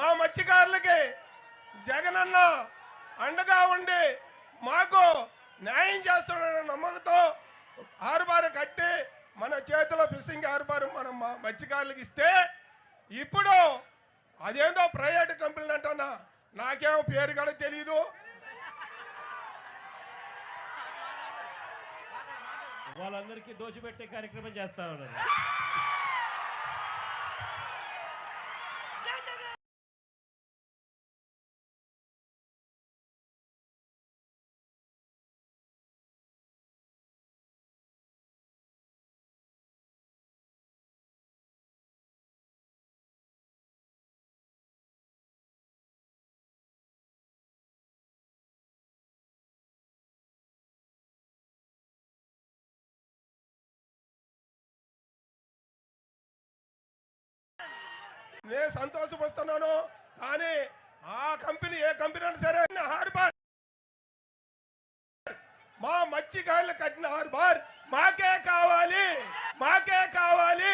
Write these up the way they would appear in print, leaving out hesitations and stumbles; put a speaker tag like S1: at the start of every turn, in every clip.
S1: మా మత్స్యకారులకి జగనన్న అండగా ఉండి మాకు న్యాయం చేస్తున్నాడన్న నమ్మకంతో హార్బర్ కట్టి మన చేతిలో ఫిషింగ్ హార్బర్ మనం మా మత్స్యకారులకు ఇస్తే ఇప్పుడు అదేందో ప్రైవేట్ కంపెనీ అంటున్నా నాకేమో పేరు కూడా తెలియదు.
S2: వాళ్ళందరికీ దోచిపెట్టే కార్యక్రమం చేస్తా ఉన్నారు.
S1: నేను సంతోషపడుతున్నాను. కానీ ఆ కంపెనీ ఏ కంపెనీ అయినా సరే హార్బర్ మా మత్స్యకారులు కట్టిన హార్బర్ మాకే కావాలి, మాకే కావాలి.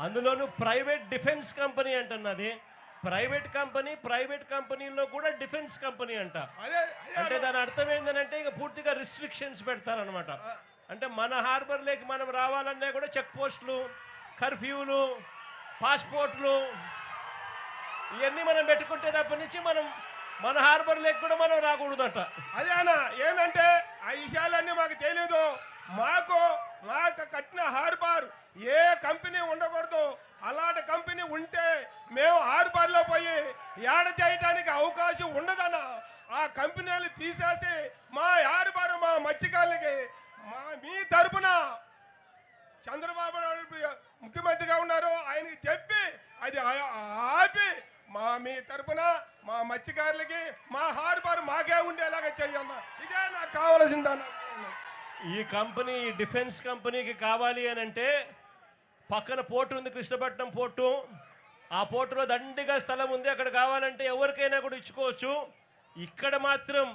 S2: అందులోనూ ప్రైవేట్ డిఫెన్స్ కంపెనీ అంటున్నది. ప్రైవేట్ కంపెనీలో కూడా డిఫెన్స్ కంపెనీ అంట. అంటే దాని అర్థం ఏంటంటే ఇక పూర్తిగా రిస్ట్రిక్షన్స్ పెడతారనమాట. అంటే మన హార్బర్ లేక మనం రావాలన్నా కూడా చెక్ పోస్టులు, కర్ఫ్యూలు, పాస్పోర్ట్లు ఇవన్నీ మనం పెట్టుకుంటే తప్ప నుంచి మనం మన హార్బర్ లేక కూడా మనం రాకూడదట.
S1: అదే అన్న ఏంటంటే ఆ విషయాలన్నీ మాకు తెలియదు. మాకు కట్టిన హార్బర్ ఏ కంపెనీ ఉండకూడదు. అలాంటి కంపెనీ ఉంటే మేము హార్బర్లో పోయి ఏడ చేయడానికి అవకాశం ఉండదన్న. ఆ కంపెనీలు తీసేసి మా హార్బర్ మా మత్స్యకారులకి మీ తరపున చంద్రబాబు నాయుడు ముఖ్యమంత్రిగా ఉన్నారు, ఆయనకి చెప్పి అది ఆపి మీ తరపున మా మత్స్యకారులకి మా హార్బర్ మాకే ఉండేలాగా చెయ్యన్న. ఇదే నాకు కావాల్సిందన్న.
S2: ఈ కంపెనీ డిఫెన్స్ కంపెనీకి కావాలి అని అంటే పక్కన పోర్టు ఉంది, కృష్ణపట్నం పోర్టు. ఆ పోర్టులో దండిగా స్థలం ఉంది, అక్కడ కావాలంటే ఎవరికైనా కూడా ఇచ్చుకోవచ్చు. ఇక్కడ మాత్రం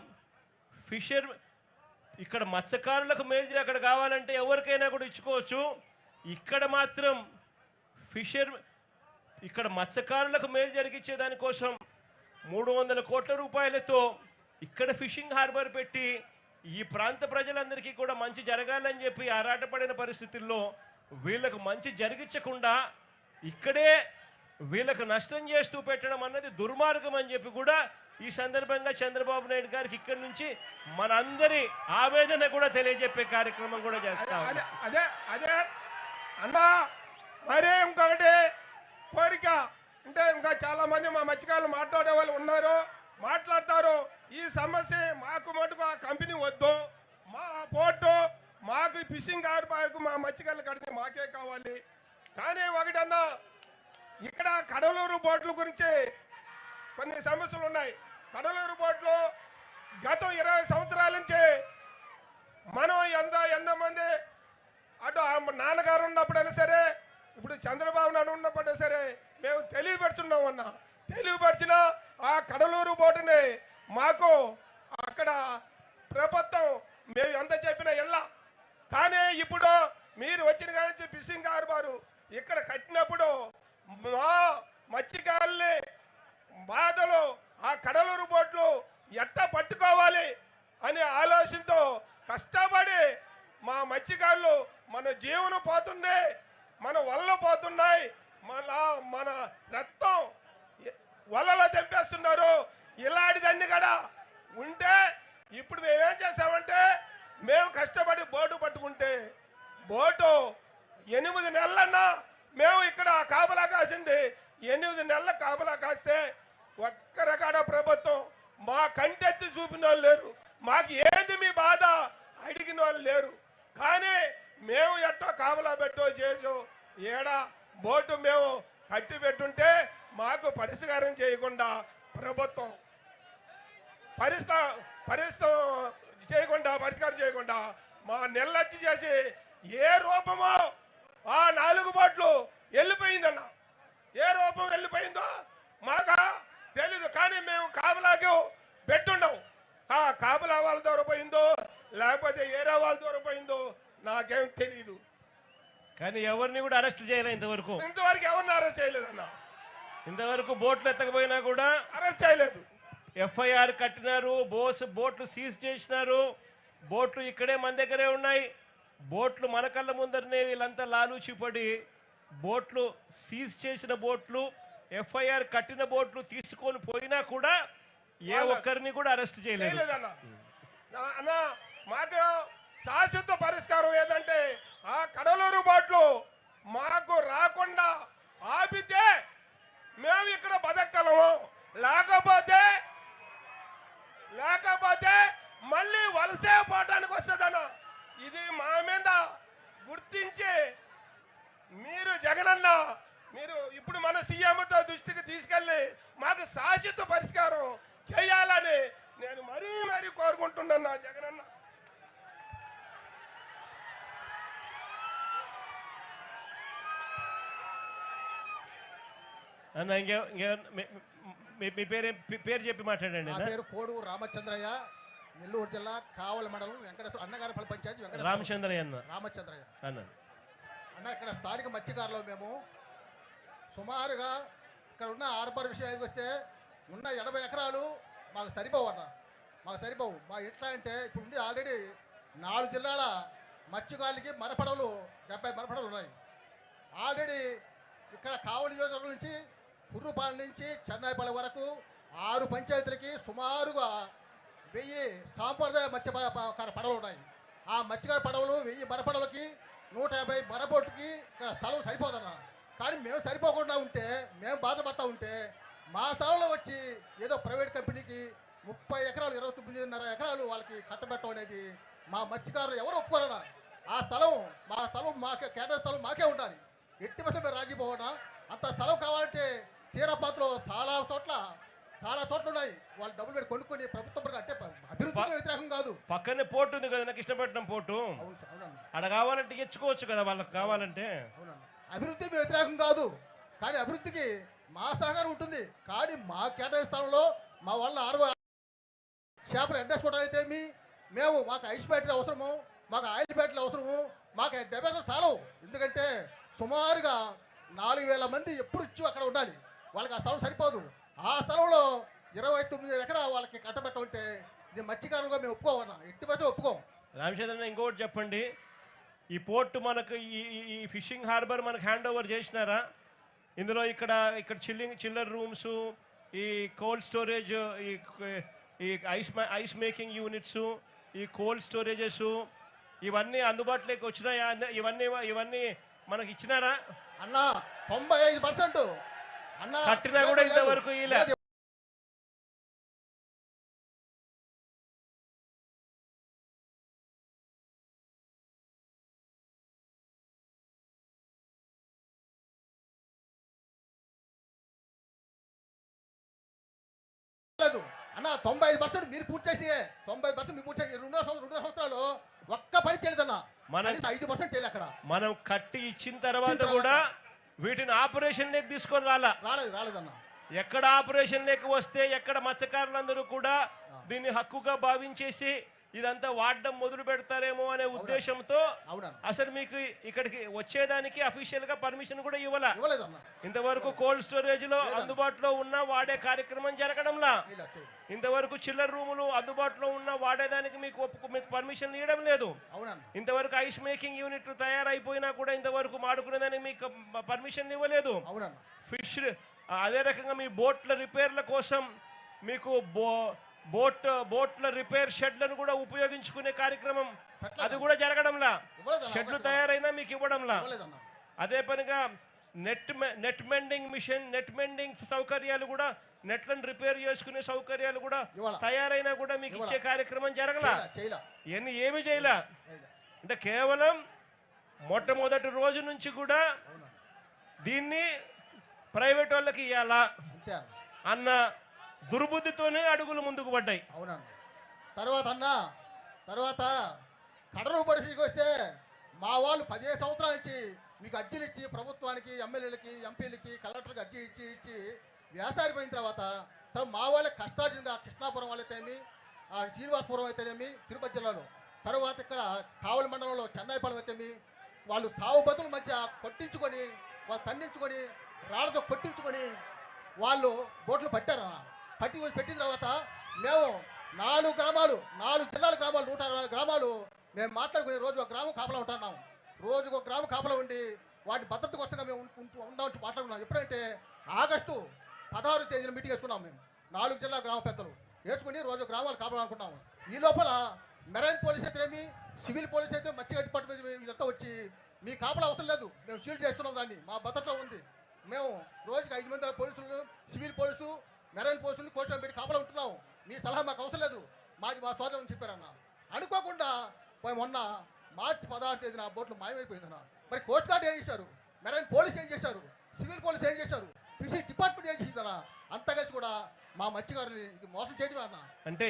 S2: ఇక్కడ మత్స్యకారులకు మేలు అక్కడ కావాలంటే ఎవరికైనా కూడా ఇచ్చుకోవచ్చు. ఇక్కడ మాత్రం ఇక్కడ మత్స్యకారులకు మేలు జరిగించే దానికోసం 300 కోట్ల రూపాయలతో ఇక్కడ ఫిషింగ్ హార్బర్ పెట్టి ఈ ప్రాంత ప్రజలందరికీ కూడా మంచి జరగాలని చెప్పి ఆరాటపడిన పరిస్థితుల్లో వీళ్ళకు మంచి జరిగించకుండా ఇక్కడే వీళ్ళకు నష్టం చేస్తూ పెట్టడం అన్నది దుర్మార్గం అని చెప్పి కూడా ఈ సందర్భంగా చంద్రబాబు నాయుడు గారికి ఇక్కడి నుంచి మనందరి ఆవేదన కూడా తెలియజెప్పే కార్యక్రమం కూడా చేస్తాం.
S1: అదే అదే అన్నా. మరే ఇంకొకటి కోరిక అంటే ఇంకా చాలా మంది మా మత్స్యకారులు మాట్లాడే వాళ్ళు ఉన్నారు, మాట్లాడతారు. ఈ సమస్య మాకు మటుకు ఆ కంపెనీ వద్దు, మా పోర్టు మాకు ఫిషింగ్ హార్బర్కు మా మత్స్యకారులు కడితే మాకే కావాలి. కానీ ఒకటన్నా ఇక్కడ కడలూరు బోట్ల గురించి కొన్ని సమస్యలు ఉన్నాయి. కడలూరు బోట్లు గతం 20 సంవత్సరాల నుంచి మనం ఎంతో మంది అటు నాన్నగారు ఉన్నప్పుడైనా సరే, ఇప్పుడు చంద్రబాబు నాయుడు ఉన్నప్పుడైనా సరే మేము తెలియపరుచున్నాం అన్న. తెలియపరిచిన ఆ కడలూరు బోటుని మాకు అక్కడ ప్రభుత్వం మేము ఎంత చెప్పినా ఎలా. కానీ ఇప్పుడు మీరు వచ్చిన కానీ ఫిషింగ్ హార్బర్ ఇక్కడ కట్టినప్పుడు మా మత్స్యకారుల్ని బాధలు ఆ కడలూరు బోట్లు ఎట్టా పట్టుకోవాలి అనే ఆలోచనతో కష్టపడి మా మత్స్యకారులు మన జీవనం పోతుంది, మన వలలు పోతున్నాయి, మన రక్తం వలలో తెంపేస్తున్నారు. ఇలాంటిదన్నీ కూడా ఉంటే ఇప్పుడు మేమేం చేసామంటే మేము కష్టపడి బోటు పట్టుకుంటే బోటు 8 నెలలన్నా మేము ఇక్కడ కాపలా కాసింది. 8 నెలల కాపలా కాస్తే ఒక్కరకాడ ప్రభుత్వం మా కంటెత్తి చూపిన వాళ్ళు లేరు, మాకు ఏంది మీ బాధ అడిగిన వాళ్ళు లేరు. కానీ మేము ఎట్టో కాపలా పెట్టో చేసో ఏడా బోటు మేము కట్టి పెట్టుంటే మాకు పరిష్కారం చేయకుండా ప్రభుత్వం పరిష్కారం చేయకుండా మా నెల్లచ్చి చేసి ఏ రూపమో ఆ 4 బోట్లు వెళ్ళిపోయిందన్న. ఏ రూపం వెళ్ళిపోయిందో మాకు తెలీదు. కానీ మేము కాపలాకి పెట్టుండవు. కాపలా వాళ్ళ ద్వారా పోయిందో లేకపోతే ఏరే వాళ్ళ ద్వారా పోయిందో నాకేం తెలీదు.
S2: కానీ ఎవరిని కూడా అరెస్ట్ చేయలే ఇంతవరకు.
S1: ఇంతవరకు ఎవరిని అరెస్ట్ చేయలేదన్న.
S2: ఇంతవరకు బోట్లు ఎత్తకపోయినా కూడా
S1: అరెస్ట్ చేయలేదు.
S2: ఎఫ్ఐఆర్ కట్టినారు, బోట్లు సీజ్ చేసినారు. బోట్లు ఇక్కడే మన దగ్గరే ఉన్నాయి. బోట్లు మన కళ్ళ ముందరనే వీళ్ళంతా లాలూచిపడి బోట్లు సీజ్ చేసిన బోట్లు, ఎఫ్ఐఆర్ కట్టిన బోట్లు తీసుకొని పోయినా కూడా ఏ ఒక్కరిని కూడా అరెస్ట్ చేయలేదు.
S1: అన్న మాకు శాశ్వత పరిష్కారం ఏదంటే ఆ కడలూరు బోట్లు మాకు రాకుండా ఆపితే మేము ఇక్కడ బతకగలము, లేకపోతే మళ్ళీ వలసే పోవడానికి వస్తుందన్న. ఇది మా మీద గుర్తించి మీరు జగనన్న మీరు ఇప్పుడు మన సీఎంతో దృష్టికి తీసుకెళ్ళి మాకు శాశ్వత పరిష్కారం చేయాలని నేను మరీ కోరుకుంటున్నా జగనన్న.
S2: అన్న మీ పేరు చెప్పి మాట్లాడండి.
S3: నా పేరు కోడూరు రామచంద్రయ్య, నెల్లూరు జిల్లా కావల మండలం వెంకటేశ్వర అన్నగారిపల్లి పంచాయతీ
S2: రామచంద్రయ్య అన్న.
S3: రామచంద్రయ్య
S2: అన్న
S3: ఇక్కడ స్థానిక మత్స్యకారులు మేము సుమారుగా ఇక్కడ ఉన్న హార్బర్ విషయానికి వస్తే ఉన్న 80 ఎకరాలు మాకు సరిపోవు అన్న. మా ఎట్లా అంటే ఇప్పుడు ఉండి ఆల్రెడీ 4 జిల్లాల మత్స్యకారులకి మరపడవలు 70 మరపడవలు ఉన్నాయి. ఆల్రెడీ ఇక్కడ కావలి నియోజకవర్గం నుంచి కుర్రుపాలెం నుంచి చెన్నైపల్లి వరకు 6 పంచాయతీలకి సుమారుగా 1000 సాంప్రదాయ మత్స్యకార పడవలు ఉన్నాయి. ఆ మత్స్యకార పడవలు 1000 మరపడవలకి 150 మరబోట్లకి ఇక్కడ స్థలం సరిపోదన్న. కానీ మేము సరిపోకుండా ఉంటే, మేము బాధపడతా ఉంటే మా స్థలంలో వచ్చి ఏదో ప్రైవేట్ కంపెనీకి 30 ఎకరాలు 29.5 ఎకరాలు వాళ్ళకి కట్టబెట్టడం అనేది మా మత్స్యకారులు ఎవరు ఒప్పుకోరన్నా. ఆ స్థలం మాకే కేంద్ర స్థలం మాకే ఉండాలి. ఎట్టి పట్ల మేము రాజీ పోవడా. అంత స్థలం కావాలంటే తీరపాత్రలో చాలా చోట్ల ఉన్నాయి. వాళ్ళు డబ్బులు పెట్టి కొనుక్కొని ప్రభుత్వం అంటే అభివృద్ధికి వ్యతిరేకం కాదు.
S2: పక్కనే పోర్టు ఉంది కదా, నాకు ఇష్టపడిన పోర్టు. అక్కడ కావాలంటే ఇచ్చుకోవచ్చు కదా వాళ్ళకి కావాలంటే.
S3: అభివృద్ధి వ్యతిరేకం కాదు, కానీ అభివృద్ధికి మా సహకారం ఉంటుంది. కానీ మా కేటాయించిన స్థలంలో మా వాళ్ళ 60 చేపలు ఎండేసుకోవడం అయితే మాకు ఐస్ బ్యాటరీ అవసరము, మాకు ఆయిల్ బ్యాటరీలు అవసరము, మాకు 70 స్థలం. ఎందుకంటే సుమారుగా 4000 మంది ఎప్పుడు ఇచ్చి అక్కడ ఉండాలి. వాళ్ళకి ఆ స్థలం సరిపోదు. ఆ స్థలంలో 29 ఎకరాలు వాళ్ళకి కట్టబెట్టమంటే ఇది మత్స్యకారులుగా మేము ఒప్పుకోమన్నా, ఎట్టి బస్సు ఒప్పుకోం.
S2: రామచంద్రన్ ఇంకోటి చెప్పండి, ఈ పోర్టు మనకు ఈ ఫిషింగ్ హార్బర్ మనకు హ్యాండ్ ఓవర్ చేసినారా? ఇందులో ఇక్కడ చిల్లర్ రూమ్స్, ఈ కోల్డ్ స్టోరేజ్, ఈ ఐస్ మేకింగ్ యూనిట్స్, ఈ కోల్డ్ స్టోరేజెస్ ఇవన్నీ అందుబాటులోకి వచ్చినాయా? ఇవన్నీ మనకి ఇచ్చినారా
S3: అన్న? 95% అన్న
S2: కట్టినా కూడా ఇంతవరకు ఇలా.
S3: అన్న 95% మీరు పూర్తి చేసి 90% మీరు పూర్తి చేసి 2 సంవత్సరాలు ఒక్క పని చేయలేదన్న. మనం 5% చేయలే. అక్కడ
S2: మనం కట్టి ఇచ్చిన తర్వాత కూడా వీటిని ఆపరేషన్ లేక తీసుకొని
S3: రాలేదన్న.
S2: ఎక్కడ ఆపరేషన్ లేక వస్తే ఎక్కడ మత్స్యకారులందరూ కూడా దీన్ని హక్కుగా భావించేసి ఇదంతా వాడడం మొదలు పెడతారేమో అనే ఉద్దేశంతో అసలు మీకు ఇక్కడికి వచ్చేదానికి అఫీషియల్ గా పర్మిషన్ కూడా ఇవ్వలేదన్న. ఇంతవరకు కోల్డ్ స్టోరేజ్ లో అందుబాటులో ఉన్న వాడే కార్యక్రమం జరగడంలా, ఇంతవరకు చిల్లర్ రూములు అందుబాటులో ఉన్న వాడేదానికి మీకు పర్మిషన్ ఇవ్వడం లేదు. ఇంతవరకు ఐస్ మేకింగ్ యూనిట్లు తయారైపోయినా కూడా ఇంతవరకు వాడుకునేదానికి మీకు పర్మిషన్ ఇవ్వలేదు. ఫిష్ అదే రకంగా మీ బోట్ల రిపేర్ల కోసం మీకు బోట్ల రిపేర్ షెడ్లను కూడా ఉపయోగించుకునే కార్యక్రమం అది కూడా జరగడంలా. షెడ్లు తయారైనా మీకు ఇవ్వడంలా. అదే పనిగా నెట్ మెండింగ్ సౌకర్యాలు కూడా, నెట్లను రిపేర్ చేసుకునే సౌకర్యాలు కూడా తయారైనా కూడా మీకు ఇచ్చే కార్యక్రమం జరగలా. ఇవన్నీ ఏమీ చేయలే. అంటే కేవలం మొట్టమొదటి రోజు నుంచి కూడా దీన్ని ప్రైవేట్ వాళ్ళకి ఇవ్వాలా అన్న దుర్బుద్ధితోనే అడుగులు ముందుకు పడ్డాయి.
S3: తర్వాత కడలు పరిస్థితికి వస్తే మా వాళ్ళు 15 సంవత్సరాల నుంచి మీకు అర్జీలు ఇచ్చి ప్రభుత్వానికి, ఎమ్మెల్యేలకి, ఎంపీలకి, కలెక్టర్కి అర్జీ ఇచ్చి వ్యాసారిపోయిన తర్వాత మా వాళ్ళకి కష్టార్జితంగా కృష్ణాపురం వాళ్ళైతేనేమి, శ్రీనివాసపురం అయితేనేమి తిరుపతి జిల్లాలో, తర్వాత ఇక్కడ కావలి మండలంలో చెన్నైపాలెం అయితేమి, వాళ్ళు సావు బతుల మధ్య కొట్టించుకొని వాళ్ళు తండించుకొని రాళ్ళతో కొట్టించుకొని వాళ్ళు బోట్లు పట్టారన్న. పెట్టిన తర్వాత మేము 4 గ్రామాలు 4 జిల్లాల గ్రామాలు 160 గ్రామాలు మేము మాట్లాడుకుని రోజు ఒక గ్రామం కాపలా ఉంటున్నాం. రోజుకు ఒక గ్రామం కాపలా ఉండి వాటి భద్రత కోసంగా మేము ఉండాలంటూ మాట్లాడుకున్నాం. ఎప్పుడంటే ఆగస్టు 16వ తేదీన మీటింగ్ వేసుకున్నాం. మేము 4 జిల్లా గ్రామ పెద్దలు వేసుకుని రోజు గ్రామాలు కాపలా అనుకున్నాము. ఈ లోపల మెరైన్ పోలీస్ అయితేనేమి సివిల్ పోలీస్ అయితే మత్స్య డిపార్ట్మెంట్ వీళ్ళంతా వచ్చి మీ కాపలా అవసరం లేదు, మేము షీల్డ్ చేస్తున్నాం, దాన్ని మా భద్రత ఉంది, మేము రోజుకి 5 మంది పోలీసులు సివిల్ పోలీసు మెరైన్ పోలీసులు కోర్టు పెట్టి కాపలా ఉంటున్నాము, మీ సలహా మాకు అవసరం లేదు, మాది మా సోదరు అని చెప్పారన్న. అనుకోకుండా మొన్న మార్చి 16వ తేదీన ఆ బోట్లు మాయమైపోయిందన్న. మరి కోస్ట్ గార్డ్ ఏం చేశారు, మెరైన్ పోలీస్ ఏం చేశారు, సివిల్ పోలీస్ ఏం చేశారు, ఫిషింగ్ డిపార్ట్మెంట్ ఏం చేసిందన్న, అంతా కలిసి కూడా మా మత్స్యకారుని ఇది మోసం చేయడం అన్న.
S2: అంటే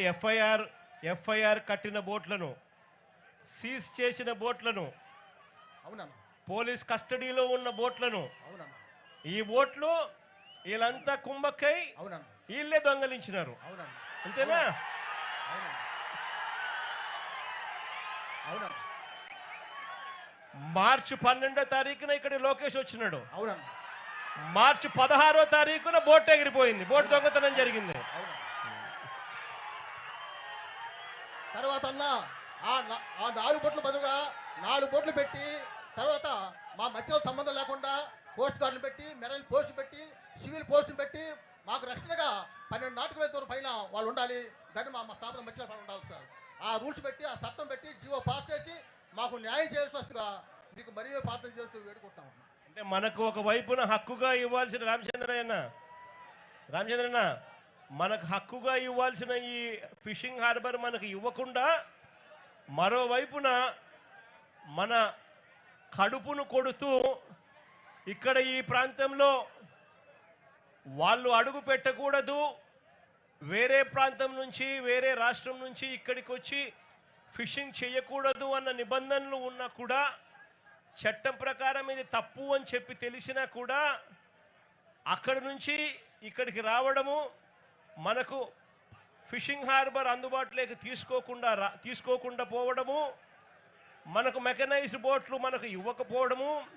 S2: ఎఫ్ఐఆర్ కట్టిన బోట్లను సీజ్ చేసిన బోట్లను
S3: అవునన్న,
S2: పోలీస్ కస్టడీలో ఉన్న బోట్లను
S3: అవునన్న,
S2: ఈ బోట్లు వీళ్ళంతా కుంభక్కై
S3: అవునన్న,
S2: వీళ్ళే దొంగలించినారు.
S3: అవునన్న,
S2: అంతేనా?
S3: అవునన్న, అవునన్న,
S2: మార్చి 12వ తారీఖున ఇక్కడ లోకేష్ వచ్చినాడు.
S3: అవునన్న,
S2: మార్చి 16వ తారీఖున బోట్ ఎగిరిపోయింది, బోట్ దొంగతనం జరిగింది.
S3: అవునన్న. తర్వాత అన్న ఆ 4 బోట్ల బదులుగా 4 బోట్లు పెట్టి తర్వాత మా మధ్యలో సంబంధం లేకుండా కోస్ట్ గార్డులు పెట్టి మెరైన్ పోస్టులు పెట్టి సివిల్ పోస్టులు పెట్టి మాకు రక్షణగా 12 నాటికల దూరం పైన వాళ్ళు ఉండాలి, దాన్ని మా స్థాపన మధ్యలో ఉండాలి సార్. ఆ రూల్స్ పెట్టి ఆ చట్టం పెట్టి జీవో పాస్ చేసి మాకు న్యాయం చేయాల్సిగా మీకు మరీ ప్రార్థన చేస్తూ వేడుకుంటాం.
S2: అంటే మనకు ఒక వైపున హక్కుగా ఇవ్వాల్సిన రామచంద్రన్న మనకు హక్కుగా ఇవ్వాల్సిన ఈ ఫిషింగ్ హార్బర్ మనకు ఇవ్వకుండా మరోవైపున మన కడుపును కొడుతూ ఇక్కడ ఈ ప్రాంతంలో వాళ్ళు అడుగు పెట్టకూడదు, వేరే ప్రాంతం నుంచి వేరే రాష్ట్రం నుంచి ఇక్కడికి వచ్చి ఫిషింగ్ చేయకూడదు అన్న నిబంధనలు ఉన్నా కూడా చట్టం ప్రకారం ఇది తప్పు అని చెప్పి తెలిసినా కూడా అక్కడి నుంచి ఇక్కడికి రావడము, మనకు ఫిషింగ్ హార్బర్ అందుబాటులోకి తీసుకోకుండా పోవడము, మనకు మెకనైజ్డ్ బోట్లు మనకు ఇవ్వకపోవడము,